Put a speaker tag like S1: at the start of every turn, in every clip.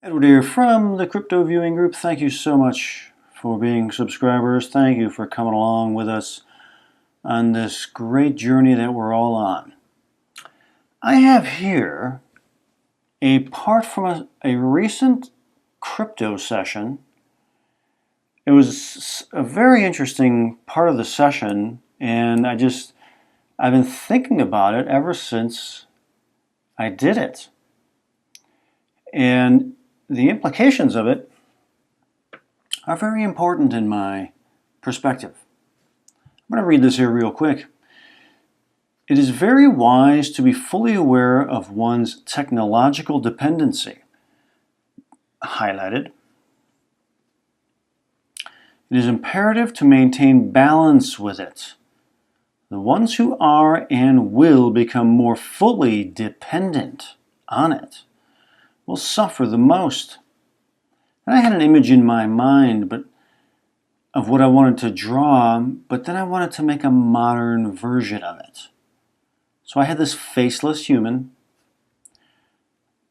S1: Edward here from the Crypto Viewing Group. Thank you so much for being subscribers. Thank you for coming along with us on this great journey that we're all on. I have here a part from a recent crypto session. It was a very interesting part of the session, and I've been thinking about it ever since I did it. And the implications of it are very important in my perspective. I'm going to read this here real quick. It is very wise to be fully aware of one's technological dependency. Highlighted. It is imperative to maintain balance with it. The ones who are and will become more fully dependent on it will suffer the most. And I had an image in my mind of what I wanted to draw, but then I wanted to make a modern version of it. So I had this faceless human.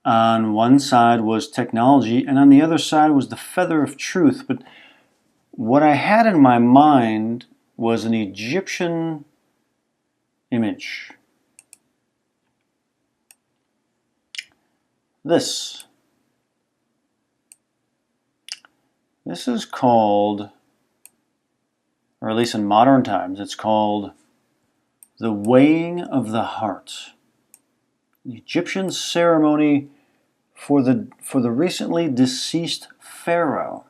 S1: On one side was technology, and on the other side was the feather of truth. But what I had in my mind was an Egyptian image. This is called, or at least in modern times, it's called the weighing of the heart. The Egyptian ceremony for the recently deceased pharaoh.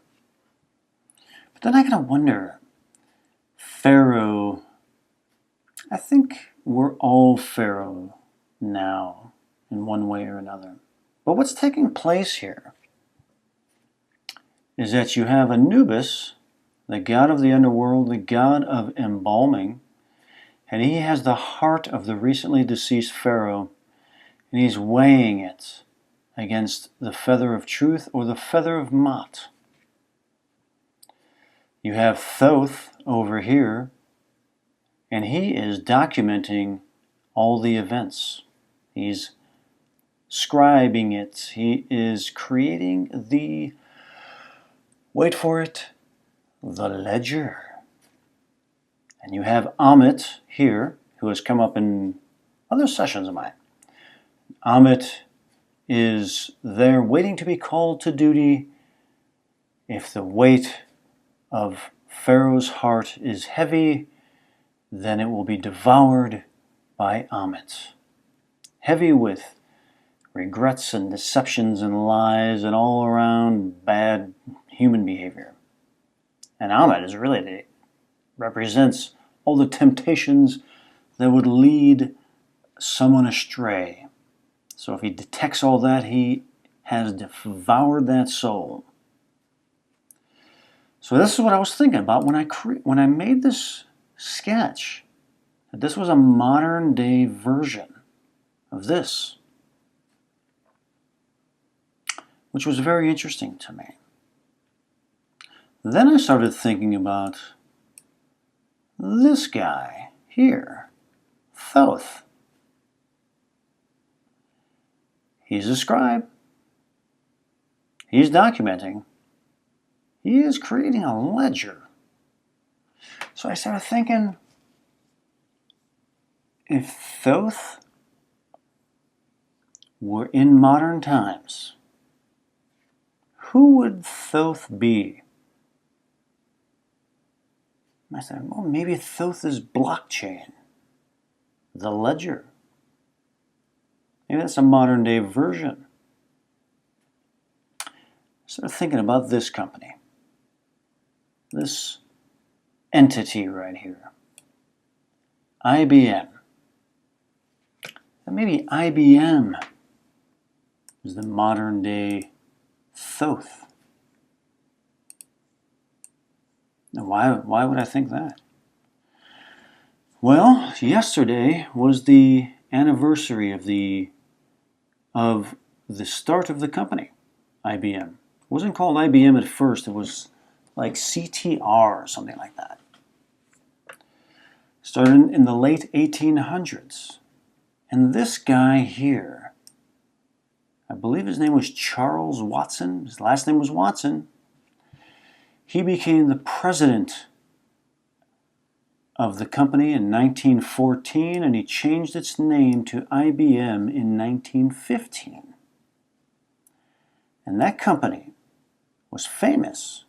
S1: But then I gotta wonder, pharaoh, I think we're all pharaoh now in one way or another. But what's taking place here is that you have Anubis, the god of the underworld, the god of embalming, and he has the heart of the recently deceased pharaoh, and he's weighing it against the feather of truth or the feather of Mot. You have Thoth over here, and he is documenting all the events. He's scribing it. He is creating the, wait for it, the ledger. And you have Amit here, who has come up in other sessions of mine. Amit is there waiting to be called to duty. If the weight of Pharaoh's heart is heavy, then it will be devoured by Amit. Heavy with regrets and deceptions and lies and all around bad human behavior. And Amit is really represents all the temptations that would lead someone astray. So if he detects all that, he has devoured that soul. So this is what I was thinking about when I made this sketch. That this was a modern day version of this, which was very interesting to me. Then I started thinking about this guy here, Thoth. He's a scribe. He's documenting. He is creating a ledger. So I started thinking, if Thoth were in modern times, who would Thoth be? I said, well, maybe Thoth is blockchain, the ledger. Maybe that's a modern day version. I started thinking about this company, this entity right here, IBM. And maybe IBM is the modern day Thoth. Now, why would I think that? Well, yesterday was the anniversary of the start of the company, IBM. It wasn't called IBM at first. It was like CTR or something like that. Started in the late 1800s. And this guy here, I believe his name was Charles Watson. His last name was Watson. He became the president of the company in 1914, and he changed its name to IBM in 1915. And that company was famous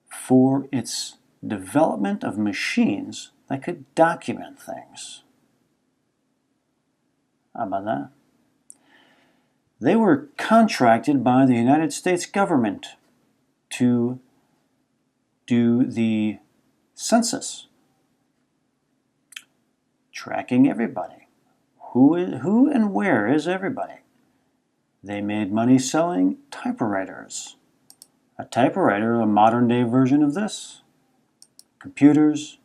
S1: for its development of machines that could document things. How about that? They were contracted by the United States government to do the census, tracking everybody. Who and where is everybody? They made money selling typewriters. A typewriter, a modern day version of this. Computers,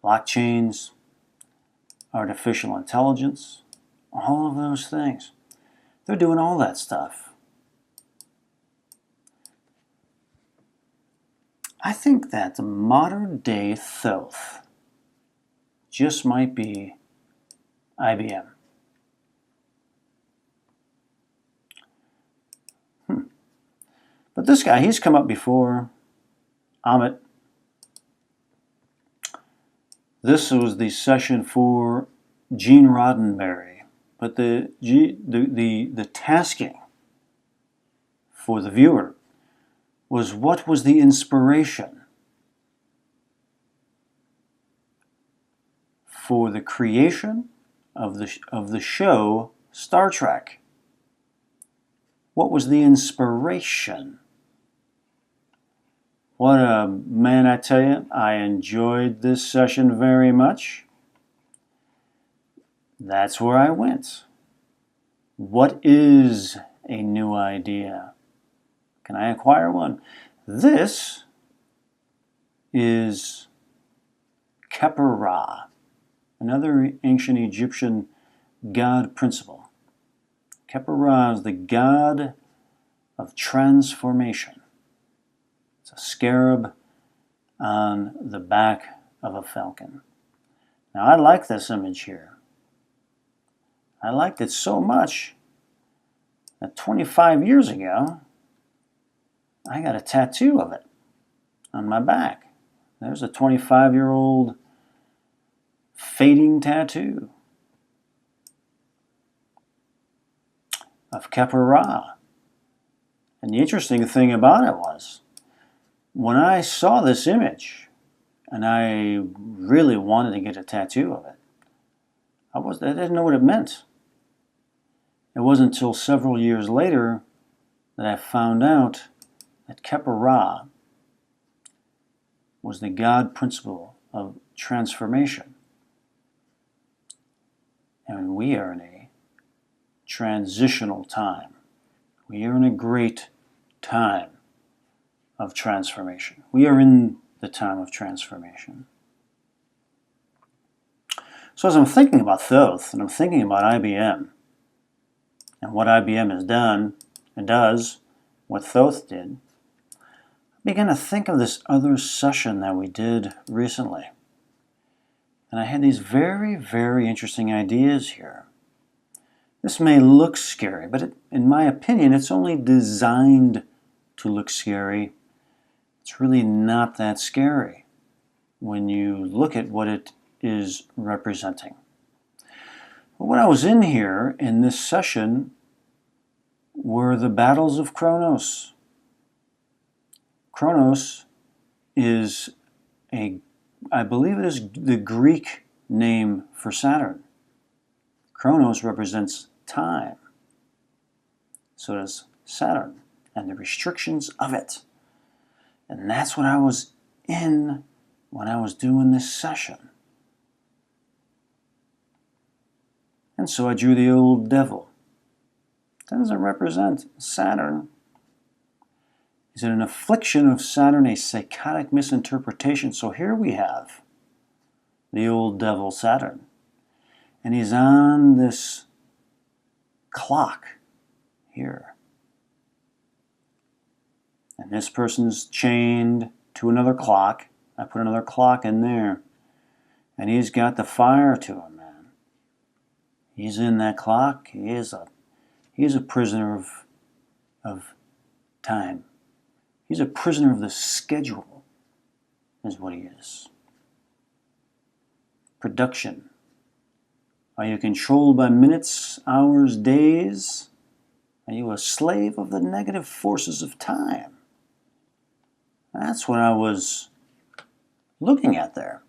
S1: blockchains, artificial intelligence, all of those things. They're doing all that stuff. I think that the modern day Thoth just might be IBM. But this guy, he's come up before. Amit. This was the session for Gene Roddenberry. But the tasking for the viewer was, what was the inspiration for the creation of the show Star Trek? What was the inspiration? What a man, I tell you, I enjoyed this session very much. That's where I went. What is a new idea? Can I acquire one? This is Khepera, another ancient Egyptian god principle. Khepera is the god of transformation. It's a scarab on the back of a falcon. Now, I like this image here. I liked it so much that 25 years ago, I got a tattoo of it on my back. There's a 25-year-old fading tattoo of Khepera. And the interesting thing about it was, when I saw this image, and I really wanted to get a tattoo of it, I didn't know what it meant. It wasn't until several years later that I found out that Khepera was the God principle of transformation. And we are in a transitional time. We are in a great time of transformation. We are in the time of transformation. So as I'm thinking about Thoth, and I'm thinking about IBM, and what IBM has done and does, what Thoth did, I began to think of this other session that we did recently. And I had these very, very interesting ideas here. This may look scary, but in my opinion, it's only designed to look scary. It's really not that scary when you look at what it is representing. But when I was in here in this session were the battles of Kronos. Kronos is I believe it is the Greek name for Saturn. Kronos represents time. So does Saturn and the restrictions of it. And that's what I was in when I was doing this session. And so I drew the old devil. That doesn't represent Saturn. Is it an affliction of Saturn, a psychotic misinterpretation? So here we have the old devil Saturn. And he's on this clock here. And this person's chained to another clock. I put another clock in there. And he's got the fire to him, man. He's in that clock. He is a prisoner of time. He's a prisoner of the schedule, is what he is. Production. Are you controlled by minutes, hours, days? Are you a slave of the negative forces of time? That's what I was looking at there.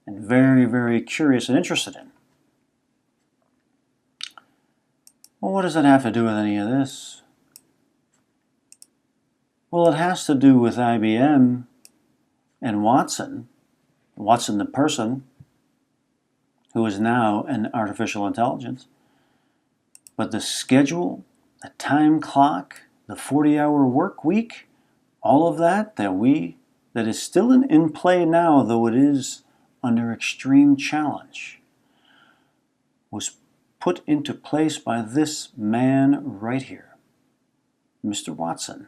S1: And very, very curious and interested in. Well, what does that have to do with any of this? Well, it has to do with IBM and Watson the person, who is now an artificial intelligence. But the schedule, the time clock, the 40-hour work week, all of that is still in play now, though it is under extreme challenge, was put into place by this man right here, Mr. Watson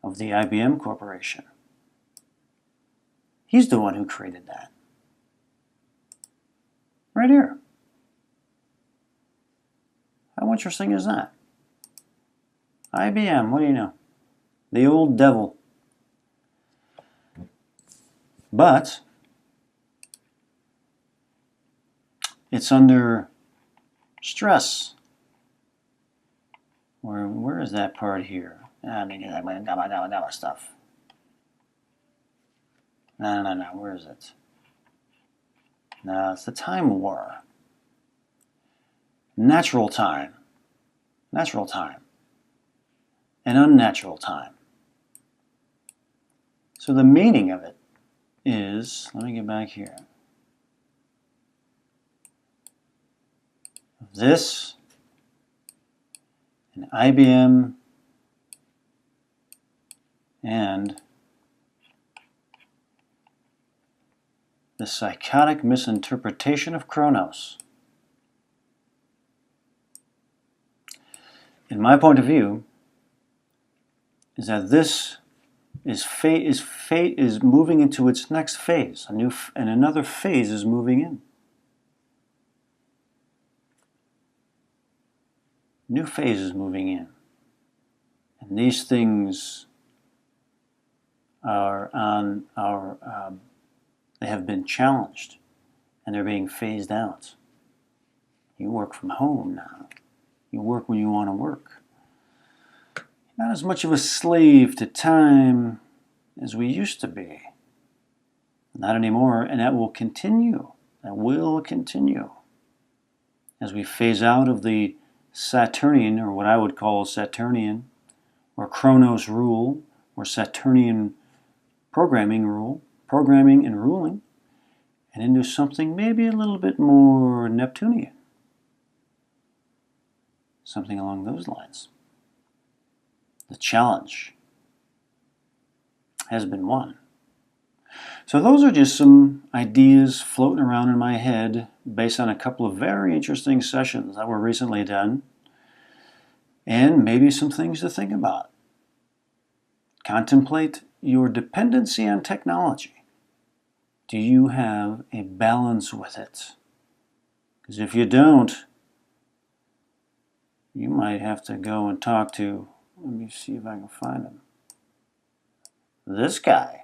S1: of the IBM Corporation. He's the one who created that. Right here. How interesting is that? IBM, what do you know? The old devil. But it's under stress. Where is that part here? I mean, I got stuff. No. Where is it? No, it's the time war. Natural time. Natural time. And unnatural time. So the meaning of it is, let me get back here. This, and IBM, and the psychotic misinterpretation of Kronos. In my point of view, is that this is moving into its next phase. And another phase is moving in. New phase is moving in. And these things are on our, they have been challenged and they're being phased out. You work from home now. You work when you want to work. Not as much of a slave to time as we used to be. Not anymore, and that will continue. That will continue. As we phase out of the Saturnian, or what I would call Saturnian, or Kronos rule, or Saturnian programming and ruling, and into something maybe a little bit more Neptunian. Something along those lines. The challenge has been won. So those are just some ideas floating around in my head based on a couple of very interesting sessions that were recently done, and maybe some things to think about. Contemplate your dependency on technology. Do you have a balance with it? Because if you don't, you might have to go and talk to, let me see if I can find him. This guy.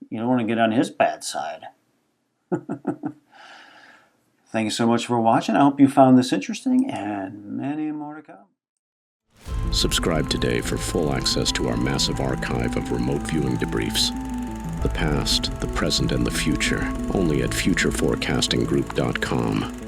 S1: You don't want to get on his bad side. Thank you so much for watching. I hope you found this interesting, and many more to come.
S2: Subscribe today for full access to our massive archive of remote viewing debriefs. The past, the present, and the future, only at futureforecastinggroup.com.